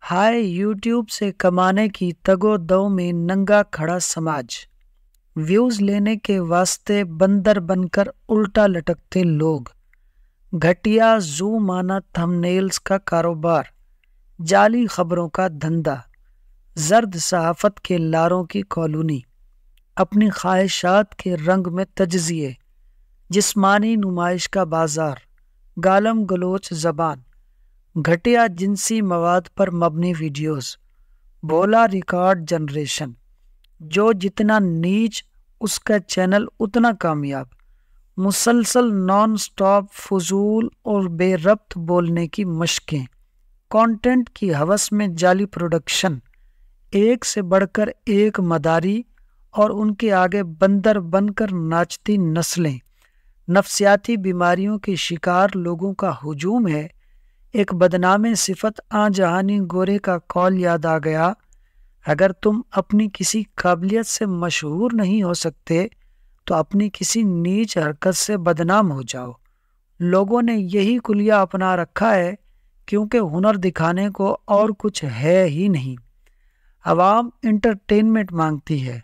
Hi YouTube से कमाने की तगो-दौ में नंगा खड़ा समाज। व्यूज लेने के वास्ते बंदर बनकर उल्टा लटकते लोग। घटिया जूम आना थंबनेल्स का कारोबार, जाली खबरों का धंधा, जर्द सहाफत के लारों की कॉलोनी, अपनी ख्वाहिशात के रंग में तजजिए, जिस्मानी नुमाइश का बाजार, गालम गलोच जबान, घटिया जिनसी मवाद पर मबनी वीडियोस, भोला रिकॉर्ड जनरेशन। जो जितना नीच उसका चैनल उतना कामयाब। मुसलसल नॉन स्टॉप फजूल और बेरब्त बोलने की मशकें, कंटेंट की हवस में जाली प्रोडक्शन, एक से बढ़कर एक मदारी और उनके आगे बंदर बनकर नाचती नस्लें, नफ्सियाती बीमारियों के शिकार लोगों का हुजूम है। एक बदनामे सिफत आजहानी गोरे का कॉल याद आ गया, अगर तुम अपनी किसी काबिलियत से मशहूर नहीं हो सकते तो अपनी किसी नीच हरकत से बदनाम हो जाओ। लोगों ने यही कुलिया अपना रखा है क्योंकि हुनर दिखाने को और कुछ है ही नहीं। आवाम इंटरटेनमेंट मांगती है,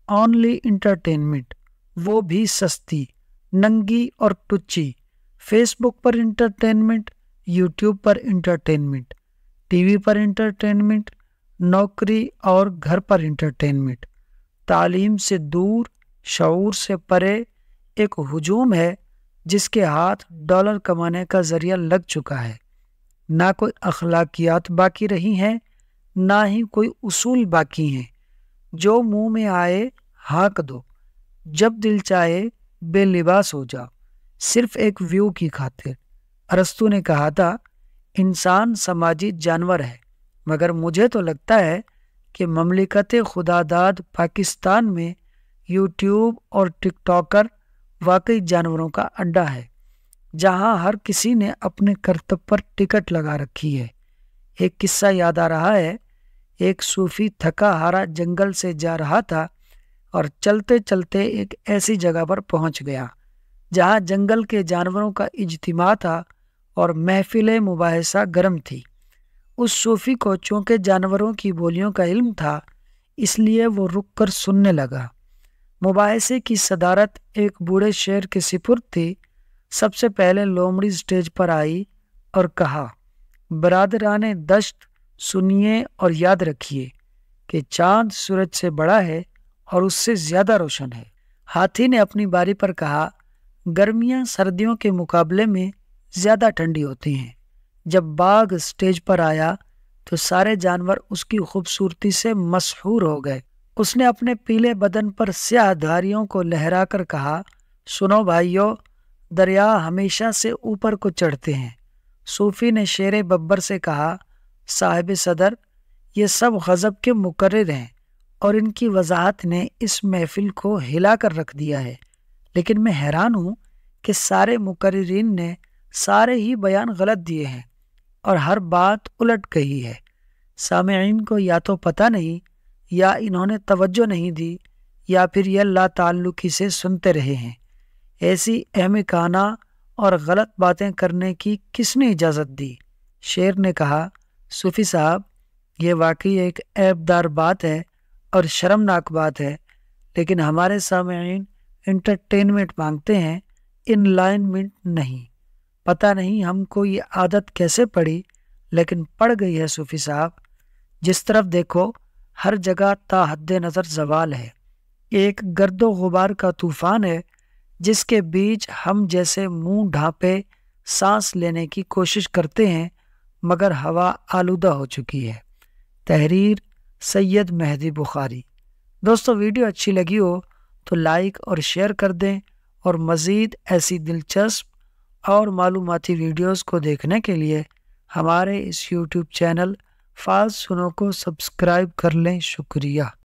ओनली इंटरटेनमेंट, वो भी सस्ती, नंगी और टुच्ची। फेसबुक पर इंटरटेनमेंट, यूट्यूब पर इंटरटेनमेंट, टीवी पर इंटरटेनमेंट, नौकरी और घर पर इंटरटेनमेंट। तालीम से दूर, शऊर से परे एक हुजूम है जिसके हाथ डॉलर कमाने का जरिया लग चुका है। ना कोई अखलाकियात बाकी रही हैं, ना ही कोई उसूल बाकी हैं। जो मुंह में आए हाँक दो, जब दिल चाहे बेलिबास हो जाओ, सिर्फ एक व्यू की खातिर। अरस्तु ने कहा था, इंसान समाजी जानवर है, मगर मुझे तो लगता है कि ममलिकत खुदादाद पाकिस्तान में यूट्यूब और टिकटॉकर वाकई जानवरों का अड्डा है, जहां हर किसी ने अपने कर्तव्य पर टिकट लगा रखी है। एक किस्सा याद आ रहा है। एक सूफी थका हारा जंगल से जा रहा था और चलते चलते एक ऐसी जगह पर पहुंच गया जहां जंगल के जानवरों का इज्तिमा था और महफिल मुबाहिसा गर्म थी। उस सूफी को चूंकि जानवरों की बोलियों का इल्म था, इसलिए वो रुक कर सुनने लगा। मुबाहिसे की सदारत एक बूढ़े शेर के सिपुर्द थी। सबसे पहले लोमड़ी स्टेज पर आई और कहा, बरादराने दश्त, सुनिए और याद रखिए कि चांद सूरज से बड़ा है और उससे ज्यादा रोशन है। हाथी ने अपनी बारी पर कहा, गर्मियां सर्दियों के मुकाबले में ज्यादा ठंडी होती हैं। जब बाघ स्टेज पर आया तो सारे जानवर उसकी खूबसूरती से मशहूर हो गए। उसने अपने पीले बदन पर स्याह धारियों को लहराकर कहा, सुनो भाइयों, दरिया हमेशा से ऊपर को चढ़ते हैं। सूफी ने शेर बब्बर से कहा, साहिब सदर, ये सब गजब के मुकर्रिर हैं और इनकी वजाहत ने इस महफिल को हिला कर रख दिया है, लेकिन मैं हैरान हूं कि सारे मुकर्रिरीन ने सारे ही बयान गलत दिए हैं और हर बात उलट कही है। सामईन को या तो पता नहीं, या इन्होंने तवज्जो नहीं दी, या फिर यह लाताल्लुकी से सुनते रहे हैं। ऐसी अहमकाना और गलत बातें करने की किसने इजाज़त दी? शेर ने कहा, सूफी साहब, ये वाकई एक ऐबदार बात है और शर्मनाक बात है, लेकिन हमारे सामईन इंटरटेनमेंट मांगते हैं, इनलाइनमेंट नहीं। पता नहीं हमको ये आदत कैसे पड़ी, लेकिन पड़ गई है सूफी साहब। जिस तरफ देखो हर जगह ताहद्दे नज़र जवाल है। एक गर्दो गुबार का तूफान है जिसके बीच हम जैसे मुंह ढांपे सांस लेने की कोशिश करते हैं, मगर हवा आलूदा हो चुकी है। तहरीर सैयद मेहदी बुखारी। दोस्तों, वीडियो अच्छी लगी हो तो लाइक और शेयर कर दें और मज़ीद ऐसी दिलचस्प और मालूमाती वीडियोस को देखने के लिए हमारे इस यूट्यूब चैनल फाज सुनो को सब्सक्राइब कर लें। शुक्रिया।